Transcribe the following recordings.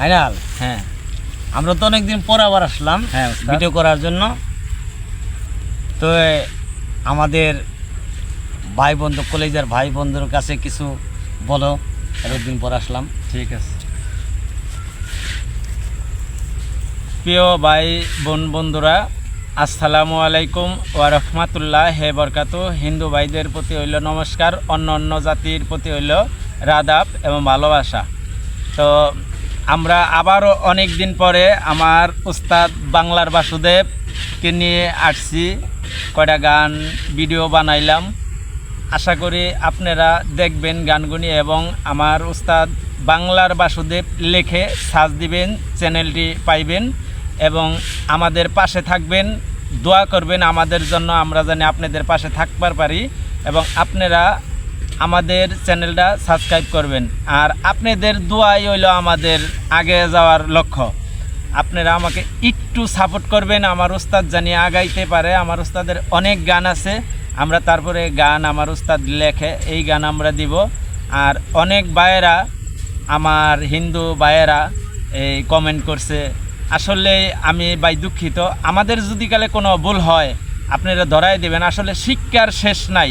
আইনাল, হ্যাঁ আমরা তো অনেকদিন পর আবার আসলাম হ্যাঁ ওস্তাদ। ভিডিও করার জন্য। তো আমাদের ভাই বন্ধু, কলেজের ভাই বন্ধুর কাছে কিছু বলো, এতদিন পর আসলাম। ঠিক আছে। প্রিয় ভাই বোন বন্ধুরা, আসসালামু আলাইকুম ওয়া রাহমাতুল্লাহি ওয়া বারাকাতুহু। হিন্দু ভাইদের প্রতি হইল নমস্কার, অন্য অন্য জাতির প্রতি হইল রাদাব এবং ভালোবাসা। তো আমরা আবারও অনেক দিন পরে আমার উস্তাদ বাংলার বাসুদেবকে নিয়ে আসছি, কয়টা গান ভিডিও বানাইলাম। আশা করি আপনারা দেখবেন গানগুলি এবং আমার উস্তাদ বাংলার বাসুদেব লিখে সার্চ দিবেন, চ্যানেলটি পাইবেন এবং আমাদের পাশে থাকবেন, দোয়া করবেন আমাদের জন্য, আমরা জানি আপনাদের পাশে থাকবার পারি এবং আপনারা আমাদের চ্যানেলটা সাবস্ক্রাইব করবেন। আর আপনাদের দোয়াই হইল আমাদের আগে যাওয়ার লক্ষ্য। আপনারা আমাকে একটু সাপোর্ট করবেন, আমার উস্তাদ জানি আগাইতে পারে। আমার উস্তাদের অনেক গান আছে, আমরা তারপরে গান আমার উস্তাদ লেখে এই গান আমরা দিব। আর অনেক ভাইয়েরা, আমার হিন্দু ভাইয়েরা এই কমেন্ট করছে। আসলে আমি ভাই দুঃখিত, আমাদের যদি কালে কোনো ভুল হয় আপনারা ধরাই দেবেন। আসলে শিক্ষার শেষ নাই,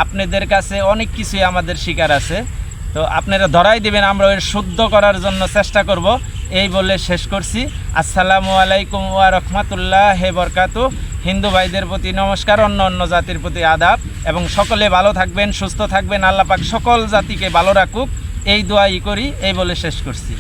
আপনাদের কাছে অনেক কিছুই আমাদের শিকার আছে, তো আপনারা ধরাই দিবেন, আমরা ওই শুদ্ধ করার জন্য চেষ্টা করব। এই বলে শেষ করছি। আসসালামু আলাইকুম ওয়া রাহমাতুল্লাহি ওয়া বারাকাতুহু। হিন্দু ভাইদের প্রতি নমস্কার, অন্য অন্য জাতির প্রতি আদাব এবং সকলে ভালো থাকবেন, সুস্থ থাকবেন। আল্লাহ পাক সকল জাতিকে ভালো রাখুক, এই দোয়াই করি। এই বলে শেষ করছি।